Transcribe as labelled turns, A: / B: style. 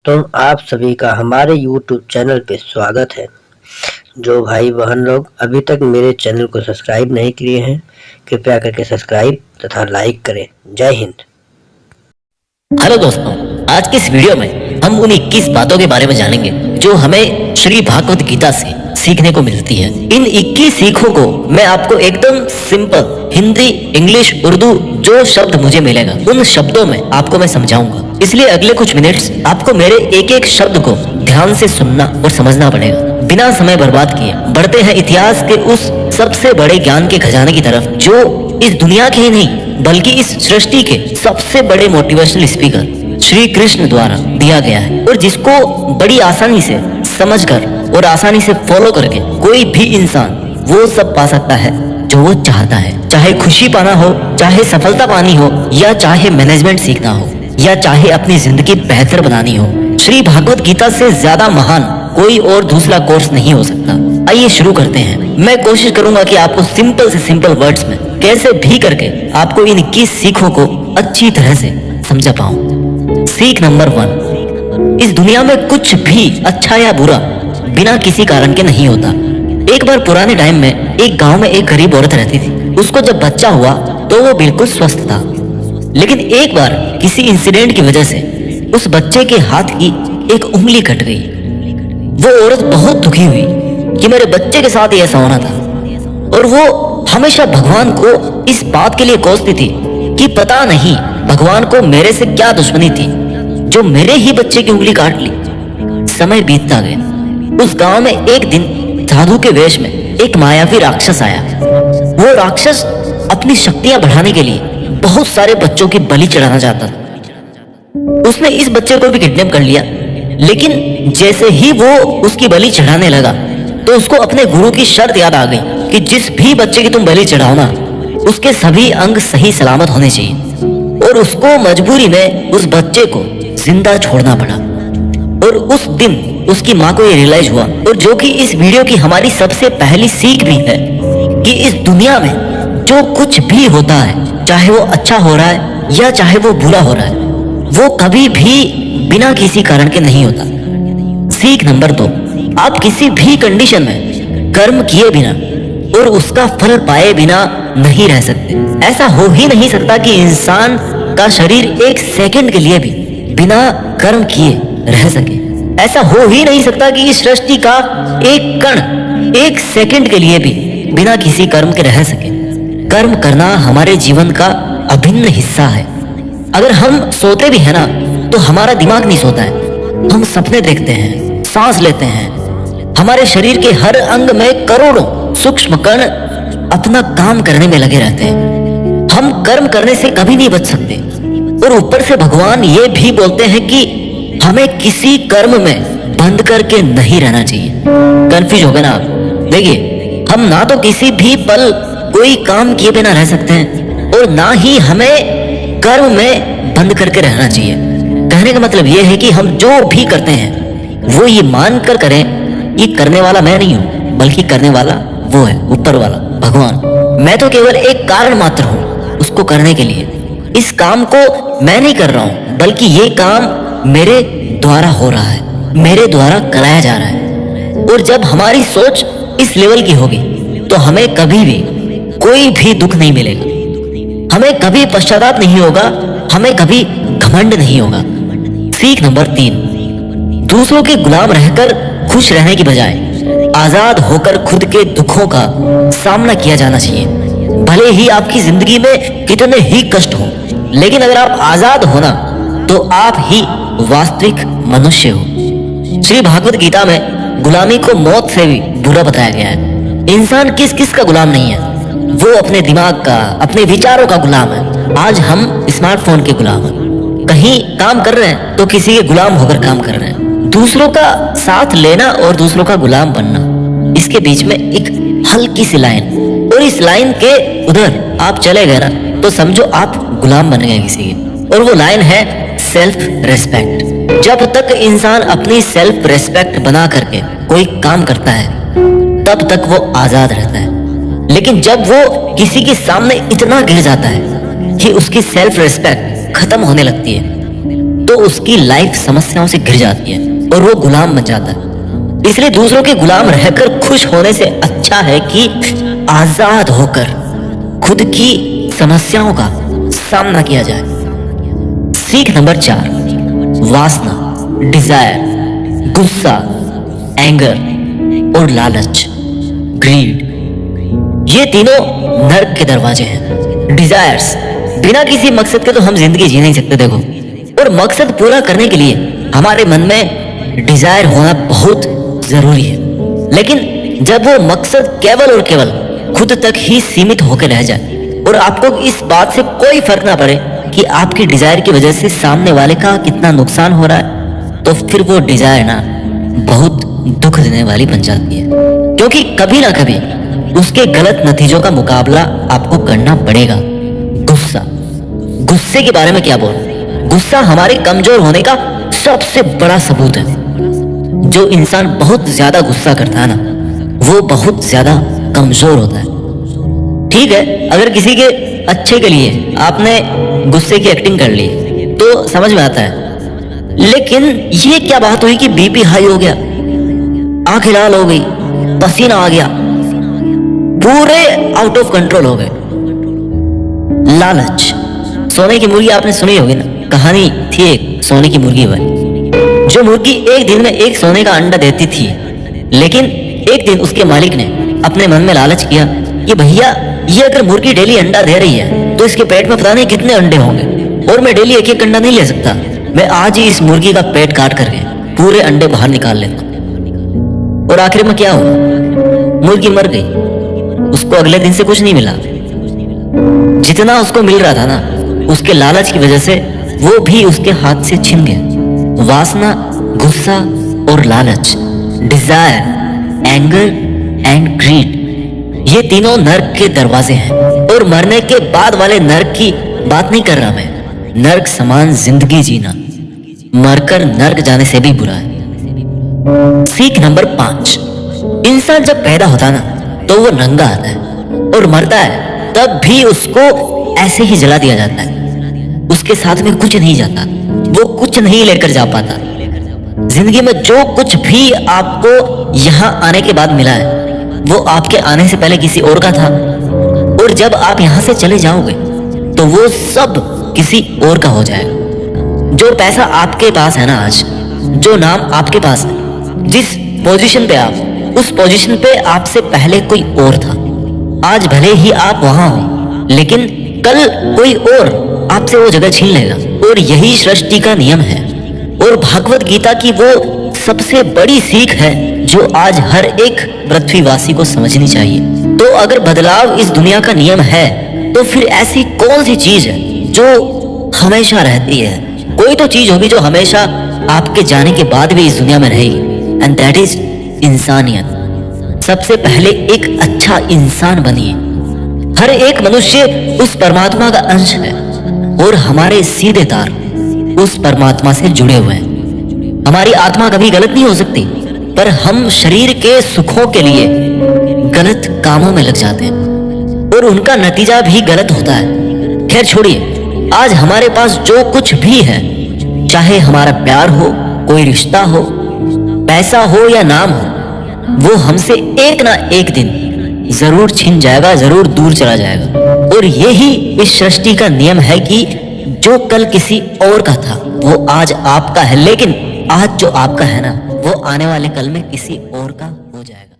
A: तो आप सभी का हमारे YouTube चैनल पे स्वागत है। जो भाई बहन लोग अभी तक मेरे चैनल को सब्सक्राइब नहीं किए हैं, कृपया करके सब्सक्राइब तथा लाइक करें। जय हिंद।
B: हेलो दोस्तों, आज की इस वीडियो में हम उन 21 बातों के बारे में जानेंगे जो हमें श्री भागवत गीता से सीखने को मिलती है। इन 21 सीखों को मैं आपको एकदम सिंपल हिंदी, इंग्लिश, उर्दू जो शब्द मुझे मिलेगा उन शब्दों में आपको मैं समझाऊंगा। इसलिए अगले कुछ मिनट्स आपको मेरे एक एक शब्द को ध्यान से सुनना और समझना पड़ेगा। बिना समय बर्बाद किए बढ़ते हैं इतिहास के उस सबसे बड़े ज्ञान के खजाने की तरफ जो इस दुनिया के ही नहीं बल्कि इस सृष्टि के सबसे बड़े मोटिवेशनल स्पीकर श्री कृष्ण द्वारा दिया गया है और जिसको बड़ी आसानी से समझकर और आसानी से फॉलो करके कोई भी इंसान वो सब पा सकता है जो वो चाहता है। चाहे खुशी पाना हो, चाहे सफलता पानी हो, या चाहे मैनेजमेंट सीखना हो, या चाहे अपनी जिंदगी बेहतर बनानी हो, श्री भागवत गीता से ज्यादा महान कोई और दूसरा कोर्स नहीं हो सकता। आइए शुरू करते हैं। मैं कोशिश करूंगा कि आपको सिंपल से सिंपल वर्ड्स में कैसे भी करके आपको इन 21 सीखों को अच्छी तरह से समझा पाऊं। सीख नंबर 1, इस दुनिया में कुछ भी अच्छा या बुरा बिना किसी कारण के नहीं होता। एक बार पुराने टाइम में एक गांव में एक गरीब औरत रहती थी। उसको जब बच्चा हुआ तो वो बिल्कुल स्वस्थ था, लेकिन एक बार किसी इंसिडेंट की वजह से उस बच्चे के हाथ की एक उंगली कट गई। वो औरत बहुत दुखी हुई कि मेरे बच्चे के साथ ही ऐसा होना था, और वो हमेशा भगवान को इस बात के लिए कोसती थी कि पता नहीं भगवान को मेरे से क्या दुश्मनी थी जो मेरे ही बच्चे की उंगली काट ली। समय बीतता गया। उस गांव में एक दिन साधु के वेश में एक मायावी राक्षस आया। वो राक्षस अपनी शक्तियां बढ़ाने के लिए बहुत सारे बच्चों की बलि चढ़ाना चाहता था। उसने इस बच्चे को भी किडनैप कर लिया, लेकिन जैसे ही वो उसकी बलि चढ़ाने लगा तो उसको अपने गुरु की शर्त याद आ गई कि जिस भी बच्चे की तुम बलि चढ़ाओ ना, उसके सभी अंग सही सलामत होने चाहिए। और उसको मजबूरी में उस बच्चे को जिंदा छोड़ना पड़ा। और उस दिन उसकी माँ को ये रियलाइज हुआ, और जो कि इस वीडियो की हमारी सबसे पहली सीख भी है, कि इस दुनिया में जो कुछ भी होता है, चाहे वो अच्छा हो रहा है या चाहे वो बुरा हो रहा है, वो कभी भी बिना किसी कारण के नहीं होता। सीख नंबर 2, आप किसी भी कंडीशन में कर्म किए बिना और उसका फल पाए बिना नहीं रह सकते। ऐसा हो ही नहीं सकता कि इंसान का शरीर एक सेकंड के लिए भी बिना कर्म किए रह सके। ऐसा हो ही नहीं सकता कि इस सृष्टि का एक कण एक सेकंड के लिए भी बिना किसी कर्म के रह सके। कर्म करना हमारे जीवन का अभिन्न हिस्सा है। अगर हम सोते भी है ना तो हमारा दिमाग नहीं सोता है। हम सपने देखते हैं, सांस लेते हैं। हमारे शरीर के हर अंग में करोड़ों सूक्ष्म कण अपना काम करने में लगे रहते हैं। हम कर्म करने से कभी नहीं बच सकते। और ऊपर से भगवान ये भी बोलते हैं कि हमें किसी कर्म में बंद करके नहीं रहना चाहिए। कंफ्यूज हो गए ना आप? देखिए, हम ना तो किसी भी पल कोई काम किए बिना रह सकते हैं और ना ही हमें कर्म में बंद करके रहना चाहिए। कहने का मतलब ये है कि हम जो भी करते हैं वो ये मान कर करें, ये करने वाला मैं नहीं हूं बल्कि करने वाला वो है, ऊपर वाला भगवान। मैं तो केवल एक कारण मात्र हूं उसको करने के लिए। इस काम को मैं नहीं कर रहा हूं बल्कि ये काम मेरे द्वारा हो रहा है, मेरे द्वारा कराया जा रहा है। और जब हमारी सोच इस लेवल की होगी तो हमें कभी भी कोई भी दुख नहीं मिलेगा, हमें कभी पश्चाताप नहीं होगा, हमें कभी घमंड नहीं होगा। सीख नंबर 3, दूसरों के गुलाम रहकर खुश रहने की बजाय आजाद होकर खुद के दुखों का सामना किया जाना चाहिए। भले ही आपकी जिंदगी में कितने ही कष्ट हो, लेकिन अगर आप आजाद हो ना तो आप ही वास्तविक मनुष्य हो। श्री भागवत गीता में गुलामी को मौत से भी बुरा बताया गया है। इंसान किस किस का गुलाम नहीं है, वो अपने दिमाग का, अपने विचारों का गुलाम है। आज हम स्मार्टफोन के गुलाम हैं। कहीं काम कर रहे हैं तो किसी के गुलाम होकर काम कर रहे हैं। दूसरों का साथ लेना और दूसरों का गुलाम बनना, इसके बीच में एक हल्की सी लाइन, और इस लाइन के उधर आप चले गए ना तो समझो आप गुलाम बन गए किसी के। और वो लाइन है सेल्फ रेस्पेक्ट। जब तक इंसान अपनी सेल्फ रेस्पेक्ट बना करके कोई काम करता है तब तक वो आजाद रहता है। लेकिन जब वो किसी के सामने इतना गिर जाता है कि उसकी सेल्फ रेस्पेक्ट खत्म होने लगती है तो उसकी लाइफ समस्याओं से घिर जाती है और वो गुलाम बन जाता है। इसलिए दूसरों के गुलाम रहकर खुश होने से अच्छा है कि आजाद होकर खुद की समस्याओं का सामना किया जाए। सीख नंबर 4, वासना, डिजायर, गुस्सा, एंगर और लालच, ग्रीड, ये तीनों नर्क के दरवाजे हैं। डिजायर्स, बिना किसी मकसद के तो हम जिंदगी जी नहीं सकते देखो, और मकसद पूरा करने के लिए हमारे मन में डिजायर होना बहुत जरूरी है। लेकिन जब वो मकसद केवल और केवल खुद तक ही सीमित होकर रह जाए और आपको इस बात से कोई फर्क ना पड़े कि आपकी डिजायर की वजह से सामने वाले का कितना नुकसान हो रहा है, तो फिर वो डिजायर ना बहुत दुख देने वाली बन जाती है, क्योंकि कभी ना कभी उसके गलत नतीजों का मुकाबला आपको करना पड़ेगा। गुस्सा, गुस्से के बारे में क्या बोलूं? गुस्सा हमारे कमजोर होने का सबसे बड़ा सबूत है। जो इंसान बहुत ज्यादा गुस्सा करता है ना, वो बहुत ज्यादा कमजोर होता है। ठीक है, अगर किसी के अच्छे के लिए आपने गुस्से की एक्टिंग कर ली तो समझ में आता है, लेकिन ये क्या बात हुई कि बीपी हाई हो गया, आंखें लाल हो गई, पसीना आ गया, पूरे आउट ऑफ कंट्रोल हो गए। लालच, सोने की मुर्गी आपने सुनी होगी ना, कहानी थी एक सोने की मुर्गी वाली। जो मुर्गी एक दिन में एक सोने का अंडा देती थी, लेकिन एक दिन उसके मालिक ने अपने मन में लालच किया कि भैया ये अगर मुर्गी डेली अंडा दे रही है तो इसके पेट में पता नहीं कितने अंडे होंगे, और मैं डेली एक एक अंडा नहीं ले सकता, मैं आज ही इस मुर्गी का पेट काट करके पूरे अंडे बाहर निकाल लेता। और आखिर में क्या हुआ? मुर्गी मर गई। उसको अगले दिन से कुछ नहीं मिला। जितना उसको मिल रहा था ना, उसके लालच की वजह से वो भी उसके हाथ से छिन गया। वासना, गुस्सा और लालच, डिजायर, एंगर एंड ग्रीड, ये तीनों नर्क के दरवाजे हैं। और मरने के बाद वाले नर्क की बात नहीं कर रहा मैं। नर्क समान जिंदगी जीना मरकर नर्क जाने से भी बुरा है। सीख नंबर 5, इंसान जब पैदा होता है ना तो वो नंगा आता है, और मरता है तब भी उसको ऐसे ही जला दिया जाता है। उसके साथ में कुछ नहीं जाता, वो कुछ नहीं लेकर जा पाता। जिंदगी में जो कुछ भी आपको यहाँ आने के बाद मिला है वो आपके आने से पहले किसी और का था, और जब आप यहाँ से चले जाओगे तो वो सब किसी और का हो जाएगा। जो पैसा आपके पास है ना आज, जो नाम आपके पास है, जिस पोजीशन पे आप, उस पोजीशन पे आपसे पहले कोई और था। आज भले ही आप वहां हो, लेकिन कल कोई और आपसे वो जगह छीन लेगा। और यही सृष्टि का नियम है, और भागवत गीता की वो सबसे बड़ी सीख है जो आज हर एक पृथ्वीवासी को समझनी चाहिए। तो अगर बदलाव इस दुनिया का नियम है, तो फिर ऐसी कौन सी चीज है जो हमेशा रहती है? कोई तो चीज होगी जो हमेशा आपके जाने के बाद भी इस दुनिया में रहेगी, एंड दैट इज इंसानियत। सबसे पहले एक अच्छा इंसान बनिए। हर एक मनुष्य उस परमात्मा का अंश है, और हमारे सीधे तार उस परमात्मा से जुड़े हुए हैं। हमारी आत्मा कभी गलत नहीं हो सकती, पर हम शरीर के सुखों के लिए गलत कामों में लग जाते हैं, और उनका नतीजा भी गलत होता है। खैर छोड़िए, आज हमारे पास जो कुछ भी है, चाहे हमारा प्यार हो, कोई रिश्ता हो, पैसा हो या नाम हो, वो हमसे एक ना एक दिन जरूर छिन जाएगा, जरूर दूर चला जाएगा। और यही इस सृष्टि का नियम है कि जो कल किसी और का था वो आज आपका है, लेकिन आज जो आपका है ना, वो आने वाले कल में किसी और का हो जाएगा।